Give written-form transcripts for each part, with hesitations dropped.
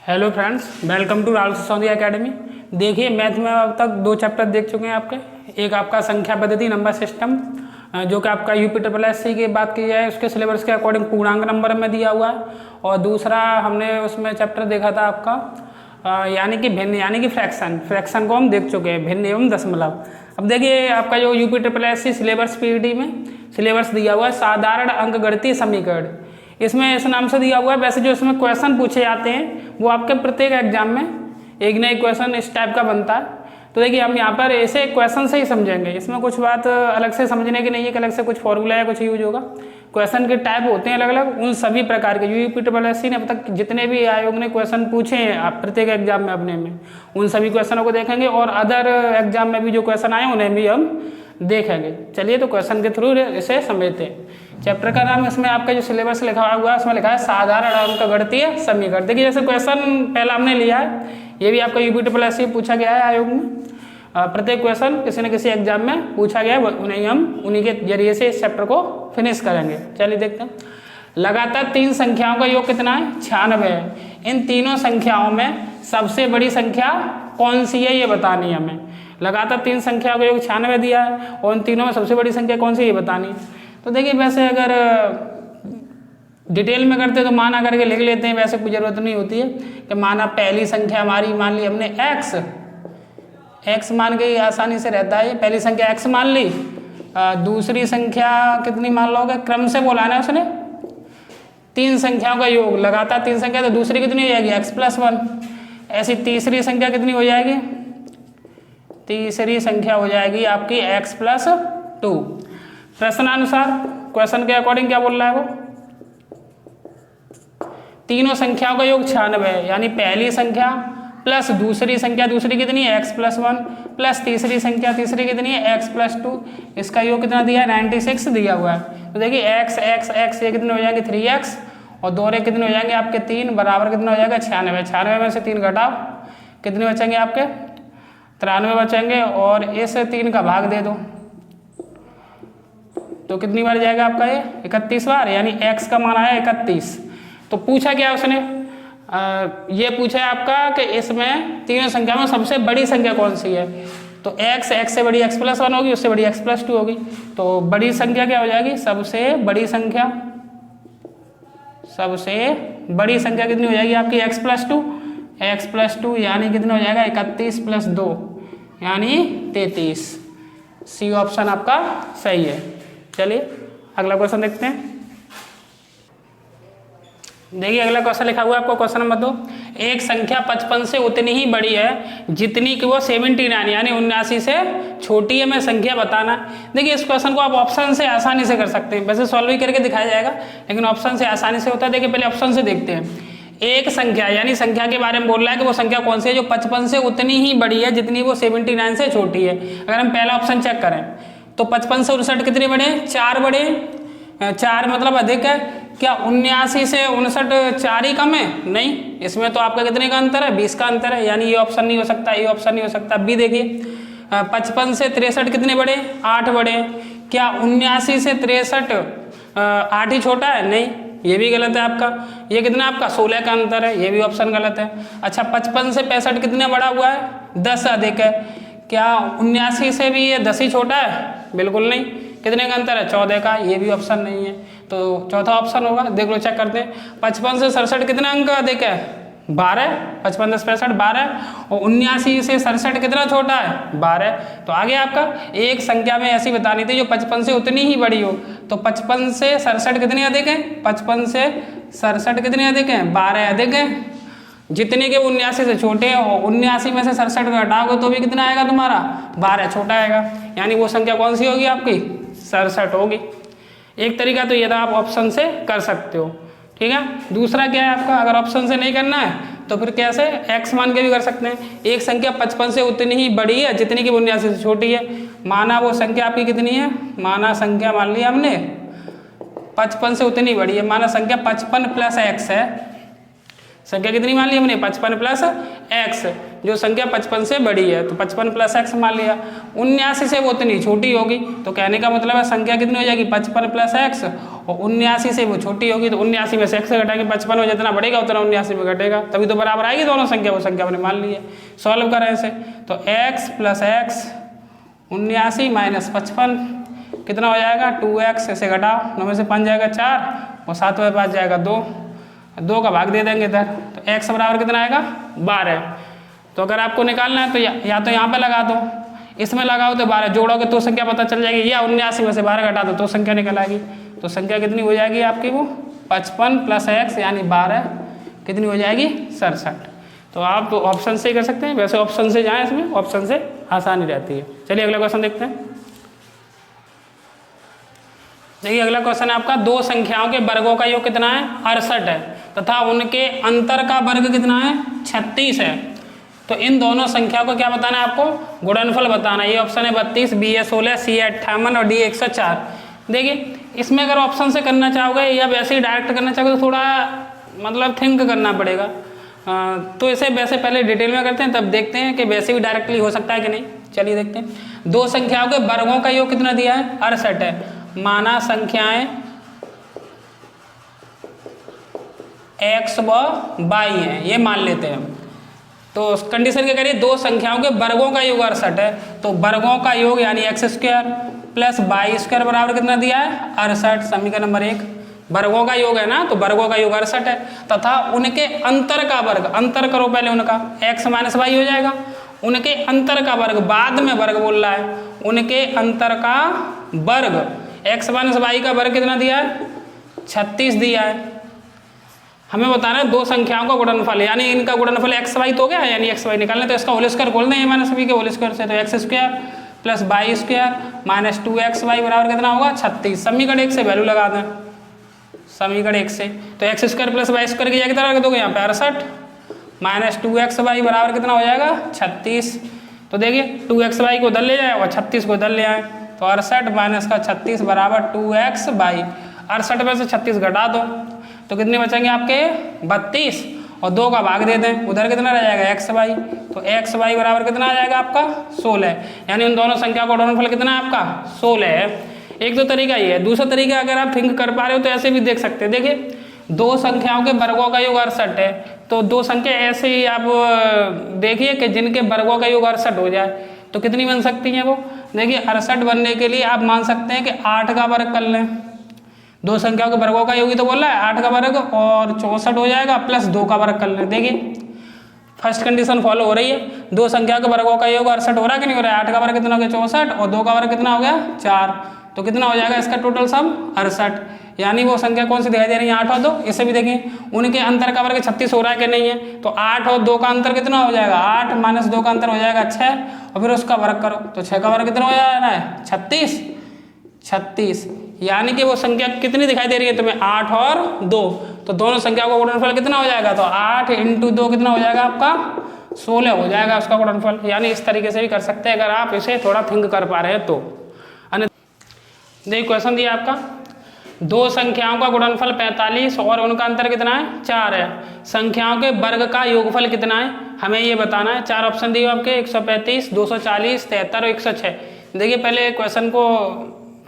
Hello friends, welcome to Rahul Sisodia academy. देखिए, math में अब तक 2 चैप्टर देख चुके हैं आपके। एक आपका संख्या पद्धति नंबर सिस्टम, जो कि आपका UPSSC की बात की जाए उसके सिलेबस के अकॉर्डिंग पूर्णांक नंबर में दिया हुआ है। और दूसरा हमने उसमें चैप्टर देखा था आपका यानी कि भिन्न यानी कि फ्रैक्शन को हम देख चुके हैं, भिन्न एवं दशमलव। अब देखिए, आपका जो UPSSC सिलेबस PET में सिलेबस दिया हुआ है साधारण अंकगणितीय समीकरण। इसमें इस नाम से दिया हुआ है। वैसे जो इसमें क्वेश्चन पूछे जाते हैं वो आपके प्रत्येक एग्जाम में एक ना एक क्वेश्चन इस टाइप का बनता है। तो देखिए, हम यहाँ पर ऐसे क्वेश्चन से ही समझेंगे। इसमें कुछ बात अलग से समझने की नहीं है कि अलग से कुछ फॉर्मूला या कुछ यूज होगा। क्वेश्चन के टाइप होते हैं अलग अलग, उन सभी प्रकार के UPSSC ने अब तक जितने भी आयोग ने क्वेश्चन पूछे हैं आप प्रत्येक एग्जाम में अपने में, उन सभी क्वेश्चनों को देखेंगे। और अदर एग्जाम में भी जो क्वेश्चन आए उन्हें भी हम देखेंगे। चलिए, तो क्वेश्चन के थ्रू इसे समझते हैं। चैप्टर का नाम इसमें आपका जो सिलेबस लिखा हुआ है उसमें लिखा है साधारण अंकगणितीय समीकरण। देखिए, जैसे क्वेश्चन पहला हमने लिया है, ये भी आपका UPSSC पूछा गया है आयोग में। प्रत्येक क्वेश्चन किसी न किसी एग्जाम में पूछा गया है, उन्हें हम उन्हीं के जरिए से इस चैप्टर को फिनिश करेंगे। चलिए देखते हैं। लगातार 3 संख्याओं का योग कितना है? 96 है। इन तीनों संख्याओं में सबसे बड़ी संख्या कौन सी है ये बतानी है हमें। लगातार 3 संख्याओं का योग 96 दिया है और इन तीनों में सबसे बड़ी संख्या कौन सी है ये बतानी है। तो देखिए, वैसे अगर डिटेल में करते तो माना करके लिख लेते हैं, वैसे कोई ज़रूरत नहीं होती है कि माना पहली संख्या हमारी मान ली हमने x मान के आसानी से रहता है। पहली संख्या x मान ली, दूसरी संख्या कितनी मान लोगे, क्रम से बोला ना उसने 3 संख्याओं का योग, लगातार 3 संख्या, तो दूसरी कितनी हो जाएगी x+1। ऐसी तीसरी संख्या कितनी हो जाएगी, तीसरी संख्या हो जाएगी आपकी x+2। प्रश्नानुसार क्वेश्चन के अकॉर्डिंग क्या बोल रहा है वो, तीनों संख्याओं का योग 96 है, यानी पहली संख्या प्लस दूसरी संख्या, दूसरी कितनी है x+1, प्लस तीसरी संख्या, तीसरी कितनी है x+2। इसका योग कितना दिया है 96 दिया हुआ है। तो देखिए x ये कितने हो जाएंगे 3x और दोहरे कितने हो जाएंगे आपके 3 बराबर कितना हो जाएगा 96। 96 में से 3 घटाओ, कितने बचेंगे आपके 93 बचेंगे और इस 3 का भाग दे दो तो कितनी बार जाएगा आपका ये 31 बार, यानी x का मान आया 31। तो पूछा क्या उसने, ये पूछा है आपका कि इसमें तीनों संख्या में सबसे बड़ी संख्या कौन सी है। तो x से बड़ी x+1 होगी, उससे बड़ी x+2 होगी। तो बड़ी संख्या क्या हो जाएगी, सबसे बड़ी संख्या कितनी हो जाएगी आपकी x+2 यानी कितना हो जाएगा 31 + 2 यानी 33। सी ऑप्शन आपका सही है। चलिए अगला क्वेश्चन देखते हैं। देखिए, अगला क्वेश्चन लिखा हुआ है आपको, क्वेश्चन नंबर 2। एक संख्या 55 से उतनी ही बड़ी है जितनी कि वो 79 यानी 79 से छोटी है, मैं संख्या बताना। देखिए, इस क्वेश्चन को आप ऑप्शन से आसानी से कर सकते हैं, वैसे सॉल्व भी करके दिखाया जाएगा लेकिन ऑप्शन से आसानी से होता है। देखिए, पहले ऑप्शन से देखते हैं। एक संख्या यानी संख्या के बारे में बोल रहा है कि वो संख्या कौन सी है जो 55 से उतनी ही बड़ी है जितनी वो 79 से छोटी है। अगर हम पहला ऑप्शन चेक करें तो 55 से 59 कितने बड़े, 4 बड़े, 4 मतलब अधिक है। क्या 79 से 59 4 ही कम है? नहीं, इसमें तो आपका कितने का अंतर है, 20 का अंतर है, यानी ये ऑप्शन नहीं हो सकता, ये ऑप्शन नहीं हो सकता। बी देखिए, 55 से 63 कितने बड़े, 8 बड़े। क्या 79 से 63 8 ही छोटा है? नहीं, ये भी गलत है आपका। ये कितना आपका 16 का अंतर है, ये भी ऑप्शन गलत है। अच्छा, 55 से 65 कितने बड़ा हुआ है, 10 अधिक है। क्या 79 से भी ये 10 ही छोटा है? बिल्कुल नहीं। कितने का अंतर है, 14 का, ये भी ऑप्शन नहीं है। तो चौथा ऑप्शन होगा, देख लो चेक करते हैं। 55 से 67 कितना अंक अधिक है, 12। 55 10 65 12 और 79 से 67 कितना छोटा है, 12। तो आगे आपका एक संख्या में ऐसी बतानी थी जो 55 से उतनी ही बड़ी हो। तो 55 से 67 कितने अधिक है, 55 से 67 कितने अधिक है, 12 अधिक है। जितने के 79 से छोटे हैं और 79 में से 67 घटाओगे तो भी कितना आएगा तुम्हारा, 12 छोटा आएगा, यानी वो संख्या कौन सी होगी आपकी 67 होगी। एक तरीका तो ये था, आप ऑप्शन से कर सकते हो, ठीक है। दूसरा क्या है आपका, अगर ऑप्शन से नहीं करना है तो फिर कैसे x मान के भी कर सकते हैं। एक संख्या 55 से उतनी ही बड़ी है जितनी कि 79 से छोटी है। माना वो संख्या आपकी कितनी है, माना संख्या मान लिया हमने 55 से उतनी बड़ी है, माना संख्या 55 + x है। संख्या कितनी मान ली हमने, 55 + x, जो संख्या 55 से बड़ी है, तो 55 प्लस एक्स मान लिया। 79 से वो उतनी छोटी होगी, तो कहने का मतलब है संख्या कितनी हो जाएगी 55 प्लस एक्स, और 79 से वो छोटी होगी, तो 79 में से एक्स घटाएंगे, 55 में जितना बढ़ेगा उतना 79 में घटेगा, तभी तो बराबर आएगी दोनों संख्या, वो संख्या हमने मान ली है। सॉल्व करें इसे, तो एक्स प्लस एक्स 79 माइनस 55 कितना हो जाएगा 2x, इसे घटाओ, 9 में से 5 जाएगा 4 और 7 में 5 जाएगा 2 का भाग दे देंगे इधर, तो x बराबर कितना आएगा 12। तो अगर आपको निकालना है तो या तो यहाँ पे लगा दो, इसमें लगाओ तो 12 जोड़ोगे तो संख्या पता चल जाएगी, या 79 में से 12 घटा दो तो संख्या निकल आएगी। तो संख्या कितनी हो जाएगी आपकी वो 55 प्लस एक्स यानी 12 कितनी हो जाएगी 67। तो आप तो ऑप्शन से ही कर सकते हैं, वैसे ऑप्शन से जाएं, इसमें ऑप्शन से आसानी रहती है। चलिए अगला क्वेश्चन देखते हैं। देखिए अगला क्वेश्चन है आपका, दो संख्याओं के वर्गों का योग कितना है 68 है तथा उनके अंतर का वर्ग कितना है 36 है। तो इन दोनों संख्याओं को क्या बताना है आपको, गुणनफल बताना है। ये ऑप्शन है 32, बी है 16, सी है 58 और डी 104। देखिए इसमें अगर ऑप्शन से करना चाहोगे या वैसे ही डायरेक्ट करना चाहोगे तो थोड़ा मतलब थिंक करना पड़ेगा। तो इसे वैसे पहले डिटेल में करते हैं, तब देखते हैं कि वैसे भी डायरेक्टली हो सकता है कि नहीं। चलिए देखते हैं। दो संख्याओं के वर्गों का योग कितना दिया है 68 है। माना संख्याएं x व y हैं, ये मान लेते हैं। तो कंडीशन क्या करिए, दो संख्याओं के वर्गों का योग 68 है, तो वर्गों का योग यानी X square plus Y square बराबर कितना दिया है 68। समीकरण नंबर 1 वर्गों का योग है ना, तो वर्गों का योग 68 है तथा उनके अंतर का वर्ग, अंतर करो पहले उनका, x माइनस वाई हो जाएगा। उनके अंतर का वर्ग, बाद में वर्ग बोल रहा है, उनके अंतर का वर्ग x माइनस वाई का वर्ग कितना दिया है 36 दिया है। हमें बताना है दो संख्याओं का गुणनफल, यानी इनका गुणनफल एक्स वाई तो हो गया, यानी एक्स वाई निकालना, तो इसका होल स्क्वायर खोल दें माइनस बी के होल स्क्वायर से, तो X square plus Y square minus 2x Y बराबर कितना होगा 36। समीकरण 1 से वैल्यू लगा दें, समीकरण 1 से, तो X square plus Y square की जगह कितना रख दोगे यहाँ पे 68 माइनस 2x वाई बराबर कितना हो जाएगा 36। तो देखिए 2x वाई को उधर ले जाए और 36 को उधर ले आए, तो 68 माइनस का 36 बराबर 2x वाई। 68 में से 36 घटा दो तो कितने बचेंगे आपके 32 और 2 का भाग दे दें, उधर कितना रह जाएगा एक्स वाई, तो एक्स वाई बराबर कितना आ जाएगा आपका 16। यानी उन दोनों संख्या का गुणनफल कितना है आपका 16 है। एक तो तरीका ये है, दूसरा तरीका अगर आप थिंक कर पा रहे हो तो ऐसे भी देख सकते हैं। देखिए दो संख्याओं के वर्गों का योग 68 है, तो दो संख्या ऐसे ही आप देखिए कि जिनके वर्गों का योग 68 हो जाए तो कितनी बन सकती हैं वो। देखिए 68 बनने के लिए आप मान सकते हैं कि 8 का वर्ग कर लें, दो संख्याओं के वर्गों का योग ही तो बोल रहा है 8 का वर्ग और 64 हो जाएगा प्लस 2 का वर्ग कर लें। देखिए फर्स्ट कंडीशन फॉलो हो रही है, दो संख्या के वर्गों का योग 68 हो रहा है कि नहीं हो रहा है। 8 का वर्ग कितना हो गया 64 और 2 का वर्ग कितना हो गया 4, तो कितना हो जाएगा इसका टोटल सम 68। यानी वो संख्या कौन सी दिखाई दे रही है 8 और 2। इसे भी देखिए उनके अंतर का वर्ग 36 हो रहा है कि नहीं है, तो 8 और 2 का अंतर कितना हो जाएगा 8 माइनस 2 का अंतर हो जाएगा 6 और फिर उसका वर्ग करो तो 6 का वर्ग कितना हो जा रहा है 36। यानी कि वो संख्या कितनी दिखाई दे रही है तुम्हें 8 और 2, तो दोनों संख्या का गुणनफल कितना हो जाएगा, तो 8 × 2 कितना हो जाएगा आपका 16 हो जाएगा उसका गुणनफल। यानी इस तरीके से भी कर सकते हैं अगर आप इसे थोड़ा थिंक कर पा रहे हैं तो। देखिए क्वेश्चन दिया आपका, दो संख्याओं का गुणनफल 45 और उनका अंतर कितना है 4 है। संख्याओं के वर्ग का योगफल कितना है हमें ये बताना है। 4 ऑप्शन दिए आपके 135, 240, 73 और 106। देखिए पहले क्वेश्चन को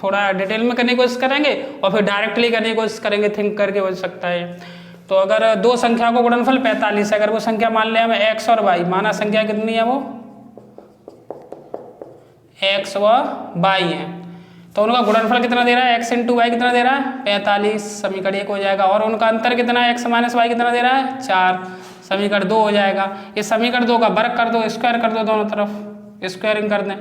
थोड़ा डिटेल में करने की कोशिश करेंगे और फिर डायरेक्टली करने की कोशिश करेंगे, थिंक करके हो सकता है। तो अगर दो संख्याओं का गुणनफल 45 है, अगर वो संख्या मान लें हमें x और y, माना संख्या कितनी है वो x व y है, तो उनका गुणनफल कितना दे रहा है x × y कितना दे रहा है 45, समीकरण 1 हो जाएगा। और उनका अंतर कितना है x माइनस वाई कितना दे रहा है 4, समीकरण 2 हो जाएगा। इस समीकरण 2 का वर्ग कर दो, स्क्वायर कर दो, दोनों तरफ स्क्वायरिंग कर दें,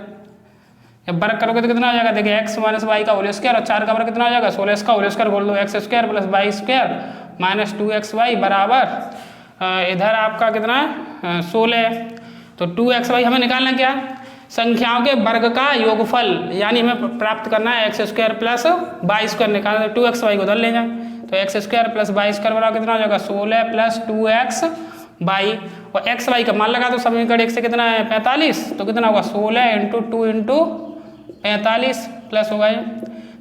जब वर्ग करोगे तो कितना हो जाएगा, देखिए x माइनस वाई का होल स्क्वायर और 4 का वर्ग कितना हो जाएगा 16, इसका होल स्क्वायर बोल दो, X square plus Y square minus 2xy बराबर इधर आपका कितना है 16। तो 2xy हमें निकालना क्या, संख्याओं के वर्ग का योगफल, यानी हमें प्राप्त करना है X square plus Y square निकालना, तो 2xy को उधर ले जाए, तो X square plus Y square बराबर कितना हो जाएगा 16 प्लस 2xy और xy का मान लगा तो समीकरण 1 से कितना है 45, तो कितना होगा 16 × 2 × 45 प्लस होगा ये,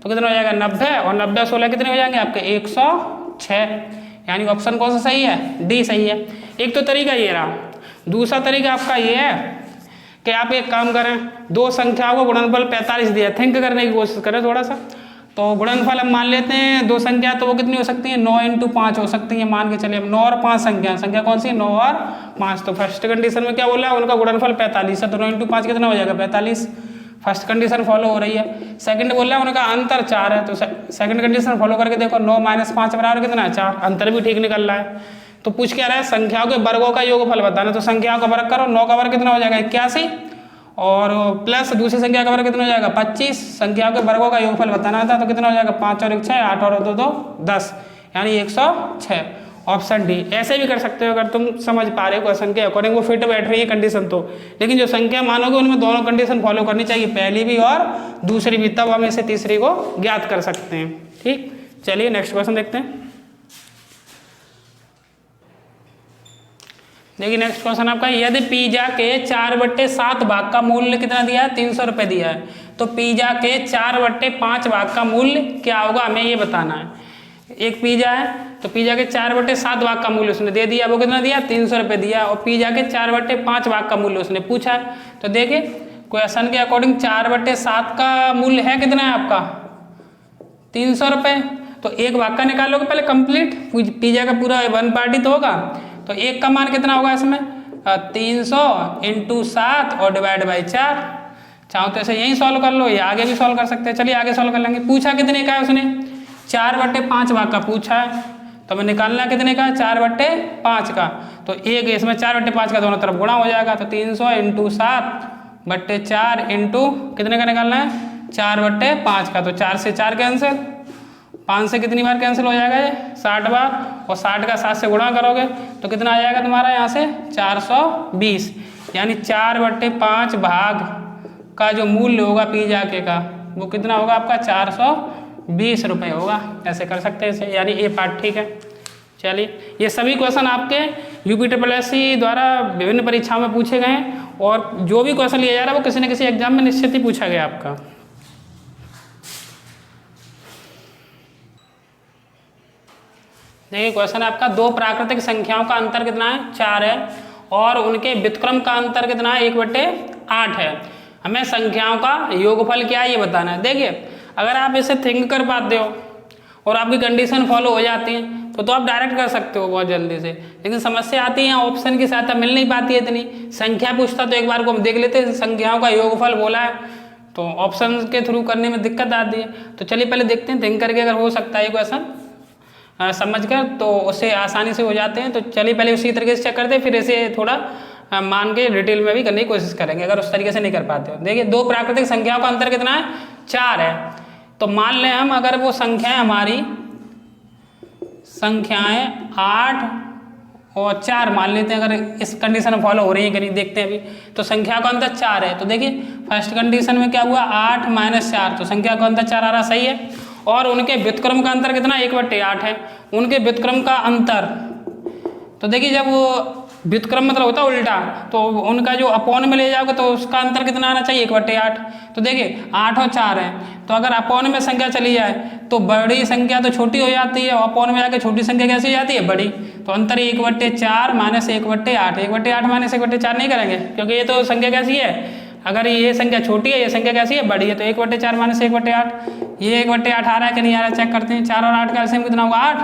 तो कितना हो जाएगा 90 और 90 16 कितने हो जाएंगे आपके 106। यानी ऑप्शन कौन सा सही है, डी सही है। एक तो तरीका ये रहा, दूसरा तरीका आपका ये है कि आप एक काम करें, दो संख्याओं को गुणनफल 45 दिया, थिंक करने की कोशिश करें थोड़ा सा। तो गुणनफल हम मान लेते हैं दो संख्या, तो वो कितनी हो सकती है, 9 × 5 हो सकती है। मान के चलिए हम 9 और 5 संख्या कौन सी है, 9 और 5। तो फर्स्ट कंडीशन में क्या बोला है, उनका गुणनफल 45 है, तो 9 × 5 कितना हो जाएगा, 45। फर्स्ट कंडीशन फॉलो हो रही है। सेकंड बोल रहा है उनका अंतर 4 है, तो सेकंड कंडीशन फॉलो करके देखो, 9 - 5 बराबर कितना है, 4। अंतर भी ठीक निकल रहा है। तो पूछ क्या रहा है, संख्याओं के वर्गों का योगफल बताना। तो संख्याओं का वर्ग करो, 9 का वर्ग कितना हो जाएगा, 81, और प्लस दूसरी संख्या का वर्ग कितना हो जाएगा, 25। संख्याओं के वर्गों का योगफल बताना था, तो कितना हो जाएगा, 5 और 1 6, 8 और 2 2 10, यानी 106। Option D. ऐसे भी कर सकते हो अगर तुम समझ पा रहे हो क्वेश्चन के अकॉर्डिंग, वो फिट बैठ रही है कंडीशन तो। लेकिन जो संख्या मानोगे उनमें दोनों कंडीशन फॉलो करनी चाहिए, पहली भी और दूसरी भी, तब हम इसे तीसरी को ज्ञात कर सकते हैं। ठीक, चलिए नेक्स्ट क्वेश्चन देखते हैं। देखिए नेक्स्ट क्वेश्चन आपका, यदि पिज्जा के 4/7 भाग का मूल्य कितना दिया है, 300 रुपये दिया है, तो पिज्जा के 4/5 भाग का मूल्य क्या होगा, हमें ये बताना है। एक पिज्जा है, तो पिज्जा के 4/7 भाग का मूल्य उसने दे दिया, वो कितना दिया, 300 रुपये दिया, और पिज्जा के 4/5 भाग का मूल्य उसने पूछा है। तो देखिए क्वेश्चन के अकॉर्डिंग 4/7 का मूल्य है कितना है आपका, 300 रुपये। तो एक भाग का निकालोगे पहले कंप्लीट, पिज्जा का पूरा 1 पार्टी तो होगा, तो एक का मान कितना होगा इसमें, 300 × 7 और /4। चाहो तो ऐसे यही सॉल्व कर लो, या आगे भी सॉल्व कर सकते हैं। चलिए आगे सॉल्व कर लेंगे। पूछा कितने का है उसने, 4/5 भाग का पूछा है, तो हमें निकालना कितने का, 4/5 का। तो एक इसमें 4/5 का दोनों तरफ गुणा हो जाएगा, तो 300 × 7/4 इंटू कितने का निकालना है, 4/5 का। तो 4 से 4 कैंसिल, 5 से कितनी बार कैंसिल हो जाएगा ये, 60 बार, और 60 का 7 से गुणा करोगे तो कितना आ जाएगा तुम्हारा यहाँ से, 420। यानी 4/5 भाग का जो मूल्य होगा पिज्जा के का, वो कितना होगा आपका, 420 रुपये होगा। ऐसे कर सकते हैं इसे, यानी ये पार्ट ठीक है। चलिए ये सभी क्वेश्चन आपके UPSSC द्वारा विभिन्न परीक्षाओं में पूछे गए हैं, और जो भी क्वेश्चन लिया जा रहा है वो किसी न किसी एग्जाम में निश्चित ही पूछा गया आपका। देखिए क्वेश्चन आपका, दो प्राकृतिक संख्याओं का अंतर कितना है, 4 है, और उनके व्युत्क्रम का अंतर कितना है, 1/8 है। हमें संख्याओं का योगफल क्या है ये बताना है। देखिए अगर आप इसे थिंक कर पाते हो और आपकी कंडीशन फॉलो हो जाती है तो आप डायरेक्ट कर सकते हो बहुत जल्दी से। लेकिन समस्या आती है, ऑप्शन की सहायता मिल नहीं पाती है इतनी। संख्या पूछता तो एक बार को हम देख लेते हैं, संख्याओं का योगफल बोला है तो ऑप्शन के थ्रू करने में दिक्कत आती है। तो चलिए पहले देखते हैं थिंक करके अगर हो सकता है क्वेश्चन समझकर, तो उससे आसानी से हो जाते हैं। तो चलिए पहले उसी तरीके से चेक करते हैं, फिर इसे थोड़ा मान के डिटेल में भी करने की कोशिश करेंगे अगर उस तरीके से नहीं कर पाते हो। देखिए दो प्राकृतिक संख्याओं का अंतर कितना है, 4 है। तो मान लें हम अगर वो संख्याएं हमारी संख्याएं 8 और 4 मान लेते हैं, अगर इस कंडीशन फॉलो हो रही है कि नहीं देखते हैं अभी। तो संख्या का अंतर 4 है, तो देखिए फर्स्ट कंडीशन में क्या हुआ, 8 - 4, तो संख्या का अंतर 4 आ रहा, सही है। और उनके व्युत्क्रम का अंतर कितना, 1/8 है। उनके व्युत्क्रम का अंतर, तो देखिए जब वो व्युत्क्रम मतलब होता है उल्टा, तो उनका जो अपॉन में ले जाओगे तो उसका अंतर कितना आना चाहिए, 1/8। तो देखिए 8 और 4 है, तो अगर अपॉन में संख्या चली जाए तो बड़ी संख्या तो छोटी हो जाती है, और अपॉन में जाके छोटी संख्या कैसी हो जाती है, बड़ी। तो अंतर 1/4 - 1/8, 1/8 - 1/4 नहीं करेंगे क्योंकि ये तो संख्या कैसी है, अगर ये संख्या छोटी है, ये संख्या कैसी है, बड़ी है। तो 1/4 - 1/8, ये 1/8 आ रहा है कि नहीं आ रहा है, चेक करते हैं। 4 और 8 का एलसीएम कितना होगा, 8,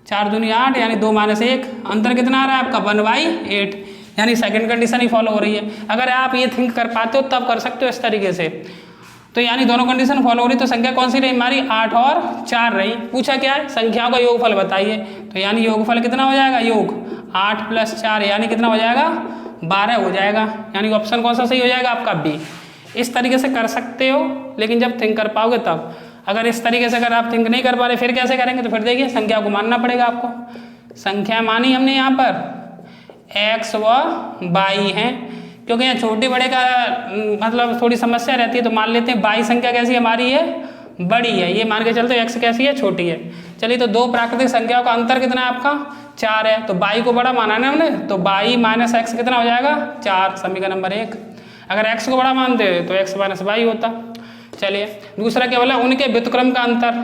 4 दूनी 8, यानी 2 - 1, अंतर कितना आ रहा है आपका, 1/8, यानी सेकंड कंडीशन ही फॉलो हो रही है। अगर आप ये थिंक कर पाते हो तब कर सकते हो इस तरीके से। तो यानी दोनों कंडीशन फॉलो हो रही, तो संख्या कौन सी रही हमारी, 8 और 4 रही। पूछा क्या है, संख्याओं का योगफल बताइए, तो यानी योगफल कितना हो जाएगा, योग 8 + 4 यानी कितना हो जाएगा, 12 हो जाएगा। यानी ऑप्शन कौन सा सही हो जाएगा आपका, बी। इस तरीके से कर सकते हो, लेकिन जब थिंक कर पाओगे तब। अगर इस तरीके से अगर आप थिंक नहीं कर पा रहे फिर कैसे करेंगे, तो फिर देखिए संख्या को मानना पड़ेगा आपको। संख्या मानी हमने यहाँ पर x व y हैं, क्योंकि यहाँ छोटे बड़े का मतलब थोड़ी समस्या रहती है, तो मान लेते हैं y संख्या कैसी हमारी है, बड़ी है, ये मान के चलते x कैसी है, छोटी है। चलिए तो दो प्राकृतिक संख्याओं का अंतर कितना है आपका, 4 है। तो y को बड़ा माना ना हमने, तो y - x कितना हो जाएगा, 4, समीकरण नंबर 1। अगर x को बड़ा मानते तो x - y होता। चलिए दूसरा क्या बोला, उनके व्युत्क्रम का अंतर,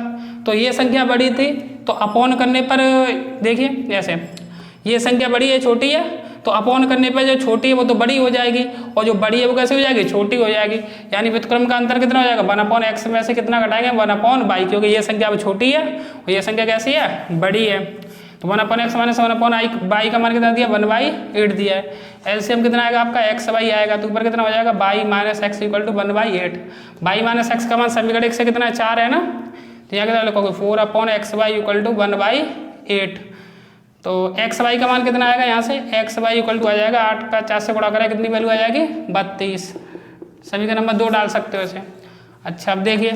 तो ये संख्या बड़ी थी तो अपॉन करने पर देखिए जैसे ये संख्या बड़ी है छोटी है, तो अपॉन करने पर जो छोटी है वो तो बड़ी हो जाएगी और जो बड़ी है वो कैसे हो जाएगी, छोटी हो जाएगी। यानी व्युत्क्रम का अंतर कितना हो जाएगा, 1/x में से कितना घटाएंगे 1/y, क्योंकि ये संख्या अब छोटी है और ये संख्या कैसी है, बड़ी है। तो 1/x माइनस 1/y का मान कितना दिया, 1/8 दिया है। एलसीएम कितना आएगा आपका, x/y आएगा, तो ऊपर कितना हो जाएगा y minus X equal to 1/8। y minus X का मान समीकरण 1 से कितना है, 4 है ना, तो यहाँ कितना लिखोगे 4/xy इक्वल टू 1/8। तो xy का मान कितना आएगा, यहाँ से xy इक्वल टू आ जाएगा 8 का 4 से गुणा करें कितनी वैल्यू आ जाएगी, 32। समीकरण नंबर 2 डाल सकते हो इसे। अच्छा अब देखिए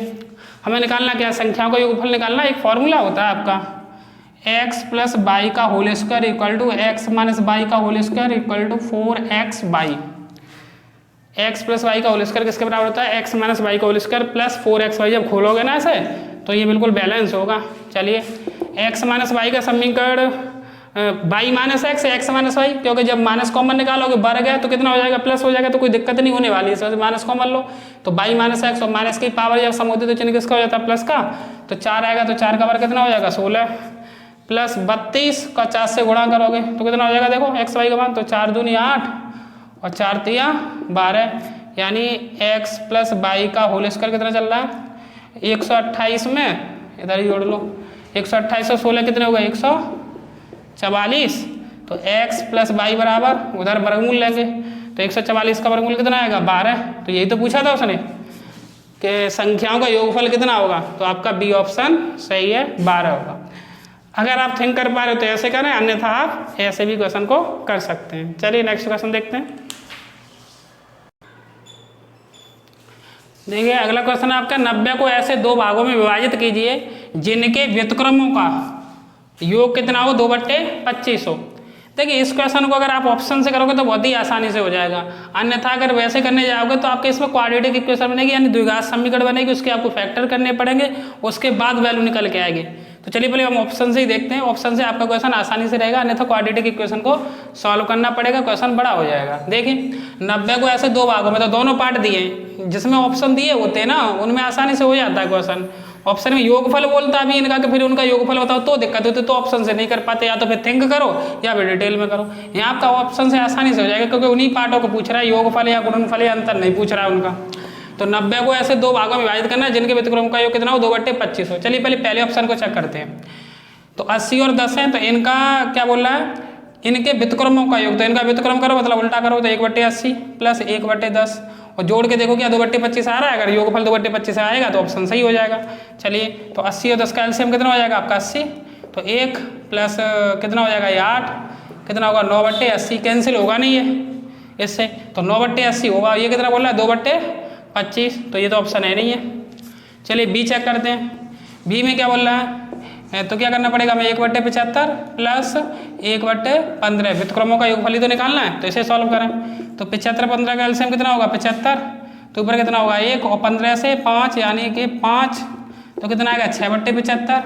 हमें निकालना क्या है, संख्याओं का योगफल निकालना। एक फॉर्मूला होता है आपका x प्लस वाई का whole square equal to X minus Y का whole square equal to 4xy। x plus Y का होल स्क्वायर किसके बराबर होता है, x माइनस वाई का होल स्क्वायर प्लस 4xy। जब खोलोगे ना ऐसे तो ये बिल्कुल बैलेंस होगा। चलिए x माइनस वाई का समीकरण Y minus X minus Y, क्योंकि जब माइनस कॉमन निकालोगे बढ़ गया तो कितना हो जाएगा, प्लस हो जाएगा, तो कोई दिक्कत नहीं होने वाली है। माइनस कॉमन लो तो वाई माइनस एक्स और माइनस की पावर जब सम होती है तो चिन्ह किसका हो जाता है, प्लस का। तो 4 आएगा तो 4 का वर्ग कितना हो जाएगा 16 प्लस 32 का 4 से गुणा करोगे तो कितना हो जाएगा, देखो एक्स वाई का मान, तो 4 दूनी 8 और 4 तिया 12, यानी x प्लस वाई का होल स्क्वायर कितना चल रहा है 128 में, इधर ही जोड़ लो 128 और 16 कितने हो गए 144। तो x प्लस वाई बराबर उधर वर्गमूल लेंगे तो 144 का वर्गमूल कितना आएगा 12। तो यही तो पूछा था उसने कि संख्याओं का योगफल कितना होगा, तो आपका बी ऑप्शन सही है 12 होगा। अगर आप थिंक कर पा रहे हो तो ऐसे करें, अन्यथा आप ऐसे भी क्वेश्चन को कर सकते हैं। चलिए नेक्स्ट क्वेश्चन देखते हैं। देखिए अगला क्वेश्चन आपका 90 को ऐसे दो भागों में विभाजित कीजिए जिनके व्युत्क्रमों का योग कितना हो 2/25 हो। देखिए इस क्वेश्चन को अगर आप ऑप्शन से करोगे तो बहुत ही आसानी से हो जाएगा, अन्यथा अगर वैसे करने जाओगे तो आपके इसमें क्वाड्रेटिक इक्वेशन बनेगी, यानी द्विघात समीकरण बनेगी, उसके आपको फैक्टर करने पड़ेंगे, उसके बाद वैल्यू निकल के आएगी। तो चलिए पहले हम ऑप्शन से ही देखते हैं, ऑप्शन से आपका क्वेश्चन आसानी से रहेगा, अन्यथा क्वाड्रेटिक इक्वेशन को सॉल्व करना पड़ेगा, क्वेश्चन बड़ा हो जाएगा। देखिए 90 को ऐसे दो भागों में, तो दोनों पार्ट दिए हैं, जिसमें ऑप्शन दिए होते हैं ना उनमें आसानी से हो जाता है क्वेश्चन। ऑप्शन में योगफल बोलता है अभी इनका कि फिर उनका योगफल बताओ तो दिक्कत होती है, तो ऑप्शन से नहीं कर पाते, या तो फिर थिंक करो या फिर डिटेल में करो। यहाँ आपका ऑप्शन से आसानी से हो जाएगा क्योंकि उन्हीं पार्टों को पूछ रहा है, योगफल या गुणनफल या अंतर नहीं पूछ रहा है उनका। तो 90 को ऐसे दो भागों में विभाजित करना है जिनके व्युत्क्रम का योग कितना हो 2/25 हो। चलिए पहले ऑप्शन को चेक करते हैं। तो 80 और 10 है, तो इनका क्या बोल रहा है, इनके व्युत्क्रमों का योग, तो इनका व्युत्क्रम करो मतलब उल्टा करो, तो 1/80 प्लस 1/10 और जोड़ के देखो क्या 2/25 आ रहा है, अगर योगफल 2/25 आएगा तो ऑप्शन सही हो जाएगा। चलिए तो 80 और 10 का एलसीएम कितना हो जाएगा आपका 80, तो 1 प्लस कितना हो जाएगा ये 8, कितना होगा 9/80, कैंसिल होगा नहीं है इससे, तो 9/80 होगा। ये कितना बोल रहा है 2/25, तो ये तो ऑप्शन है नहीं है। चलिए बी चेक करते हैं, बी में क्या बोल रहा है, तो क्या करना पड़ेगा हमें 1/75 प्लस 1/15 व्युत्क्रमों का योगफल ही तो निकालना है, तो इसे सॉल्व करें। तो 75 15 का एलसीएम कितना होगा 75, तो ऊपर कितना होगा 1 और 15 से 5 यानी कि 5, तो कितना आएगा 6/75।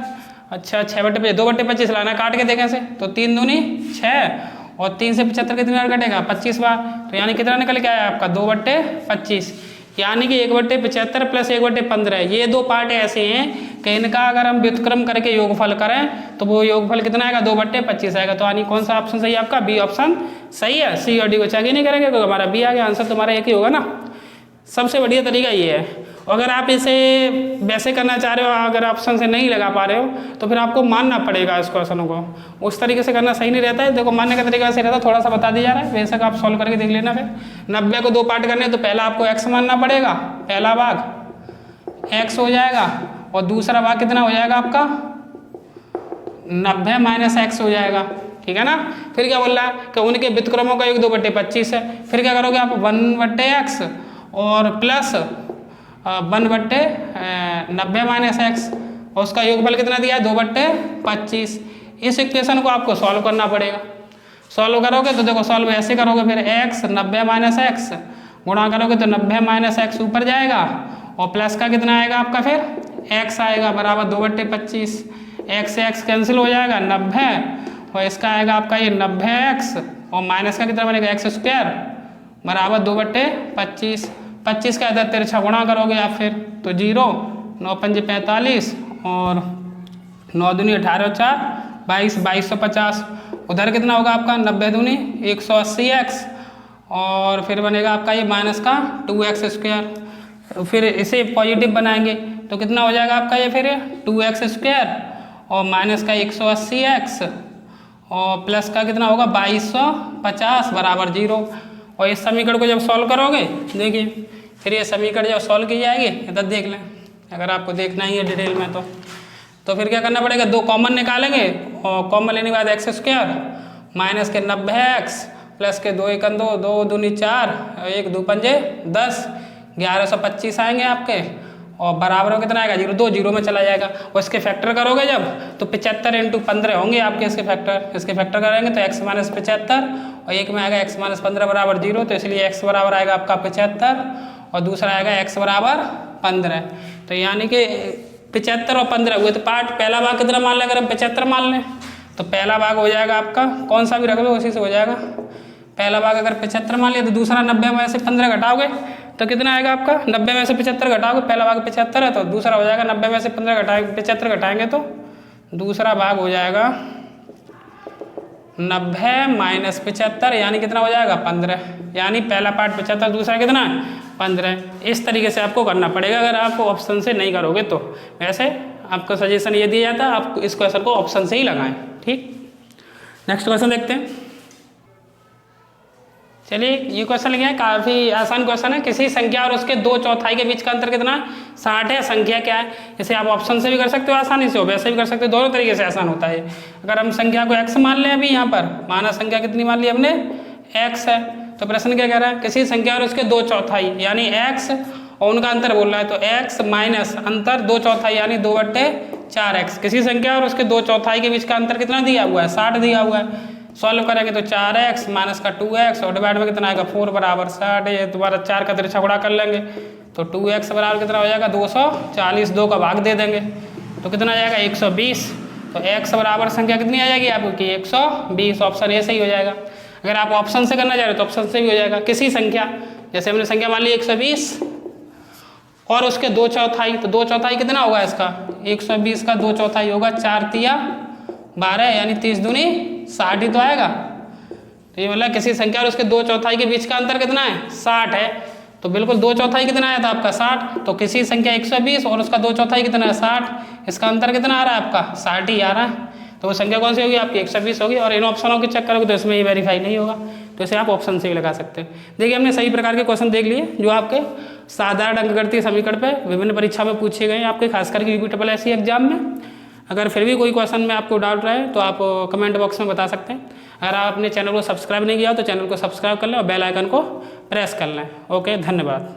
अच्छा 6/25 2/25 लाना काट के देखें से, तो 3 दूनी 6 और 3 से 75 कितनी बार कटेगा 25 बार, तो यानी कितना निकल के आया आपका 2/25, यानी कि 1/75 प्लस 1/15। ये दो पार्ट ऐसे हैं कि इनका अगर हम व्युत्क्रम करके योगफल करें तो वो योगफल कितना आएगा 2/25 आएगा। तो यानी कौन सा ऑप्शन सही है आपका, बी ऑप्शन सही है। सी और डी को चेक ही नहीं करेंगे क्योंकि हमारा बी आ गया, आंसर तुम्हारा एक ही होगा ना। सबसे बढ़िया तरीका ये है। अगर आप इसे वैसे करना चाह रहे हो, अगर ऑप्शन से नहीं लगा पा रहे हो तो फिर आपको मानना पड़ेगा इस क्वेश्चन को, उस तरीके से करना सही नहीं रहता है। देखो मानने का तरीका से रहता है, थोड़ा सा बता दिया जा रहा है, बेशक आप सॉल्व करके देख लेना। फिर 90 को दो पार्ट करने तो पहला आपको x मानना पड़ेगा, पहला भाग x हो जाएगा और दूसरा भाग कितना हो जाएगा आपका 90 माइनस x हो जाएगा, ठीक है ना। फिर क्या बोल रहा है कि उनके व्युत्क्रमों का योग 2/25 है, फिर क्या करोगे आप 1/x और प्लस 1/90 माइनस एक्स और उसका योगफल कितना दिया है 2/25। इस इक्वेशन को आपको सॉल्व करना पड़ेगा। सॉल्व करोगे तो देखो सॉल्व ऐसे करोगे, फिर x 90 माइनस एक्स गुणा करोगे तो 90 माइनस एक्स ऊपर जाएगा और प्लस का कितना आएगा आपका फिर x आएगा बराबर 2/25। x से x कैंसिल हो जाएगा 90 और इसका आएगा आपका ये 90x और माइनस का कितना बनेगा x स्क्वायर बराबर 2/25। 25 का इधर तिरछा गुणा करोगे आप फिर तो 0 9 5 45 और 9 दूनी 18 4 22 2250 उधर कितना होगा आपका 90 दूनी 180x और फिर बनेगा आपका ये माइनस का 2x²। फिर इसे पॉजिटिव बनाएंगे तो कितना हो जाएगा आपका ये फिर 2x² और माइनस का 180x और प्लस का कितना होगा 2250 बराबर 0। और इस समीकरण को जब सॉल्व करोगे देखिए फिर ये समीकरण जब सॉल्व की जाएगी इधर देख लें, अगर आपको देखना ही है डिटेल में तो फिर क्या करना पड़ेगा, 2 कॉमन निकालेंगे और कॉमन लेने के बाद x² माइनस के 90x प्लस के 2 1 2 2 दूनी 4 1 2 5 10 1125 आएंगे आपके और बराबर में कितना आएगा 0 2 0 में चला जाएगा। और इसके फैक्टर करोगे जब तो 75 × 15 होंगे आपके इसके फैक्टर करेंगे तो x - 75 और एक में आएगा x - 15 बराबर 0, तो इसलिए x बराबर आएगा आपका 75 और दूसरा आएगा x बराबर 15। तो यानी कि 75 और 15 हुए तो पार्ट पहला भाग कितना मान लें, अगर हम 75 मान लें तो पहला भाग हो जाएगा आपका कौन सा भी रख लो उसी से हो जाएगा। पहला भाग अगर 75 मान लिया तो दूसरा 90 में से 15 घटाओगे तो कितना आएगा आपका 90 में से 75 घटाओगे, पहला भाग 75 है तो दूसरा हो जाएगा 90 में से 75 घटाएंगे तो दूसरा भाग हो जाएगा 90 - 75 यानी कितना हो जाएगा 15। यानी पहला पार्ट 75 दूसरा कितना 15। इस तरीके से आपको करना पड़ेगा अगर आप ऑप्शन से नहीं करोगे तो। वैसे आपको सजेशन ये दिया जाता है आप इस क्वेश्चन को ऑप्शन से ही लगाएं। ठीक, नेक्स्ट क्वेश्चन देखते हैं। चलिए ये क्वेश्चन लिखा है, काफ़ी आसान क्वेश्चन है। किसी संख्या और उसके 2/4 के बीच का अंतर कितना 60 है। संख्या क्या है, इसे आप ऑप्शन से भी कर सकते हो आसानी से, हो वैसे भी कर सकते हो, दोनों तरीके से आसान होता है। अगर हम संख्या को x मान लें, अभी यहाँ पर माना संख्या कितनी मान ली हमने x है, तो प्रश्न क्या कह रहा है, किसी संख्या और उसके 2/4 यानी x और उनका अंतर बोल रहा है, तो x माइनस अंतर 2/4 यानी 2/4x। किसी संख्या और उसके 2/4 के बीच का अंतर कितना दिया हुआ है 60 दिया हुआ है। सॉल्व करेंगे तो 4x माइनस का 2x और डिवाइड में कितना आएगा 4 बराबर 60। ये दोबारा 4 का तिरछा गुणा कर लेंगे तो 2x बराबर कितना हो जाएगा 240, 2 का भाग दे देंगे तो कितना आ जाएगा 120। तो x बराबर संख्या कितनी आ जाएगी आपकी 120। ऑप्शन ए सही हो जाएगा। अगर आप ऑप्शन से करना चाह रहे हो तो ऑप्शन से भी हो जाएगा। किसी संख्या, जैसे हमने संख्या मान ली 120 और उसके 2/4, तो 2/4 कितना होगा इसका 120 का 2/4 होगा 4 तिया 12 यानी 30 दूनी 60 ही तो आएगा। तो ये मतलब किसी संख्या और उसके 2/4 के बीच का अंतर कितना है 60 है, तो बिल्कुल 2/4 कितना आया था आपका 60। तो किसी संख्या 120 और उसका 2/4 कितना है 60, इसका अंतर कितना आ रहा है आपका 60 ही आ रहा है। तो वो संख्या कौन सी होगी आपकी 120 होगी। और इन ऑप्शनों के चेक करोगे तो इसमें ये वेरीफाई नहीं होगा, तो इसे आप ऑप्शन से ही लगा सकते हैं। देखिए हमने सही प्रकार के क्वेश्चन देख लिए जो आपके साधारण अंकगणितीय समीकरण पे विभिन्न परीक्षा में पूछे गए आपके, खास करके UPSSC एग्जाम में। अगर फिर भी कोई क्वेश्चन में आपको डाउट रहे तो आप कमेंट बॉक्स में बता सकते हैं। अगर आप अपने चैनल को सब्सक्राइब नहीं किया हो तो चैनल को सब्सक्राइब कर लें और बेल आइकन को प्रेस कर लें। ओके, धन्यवाद।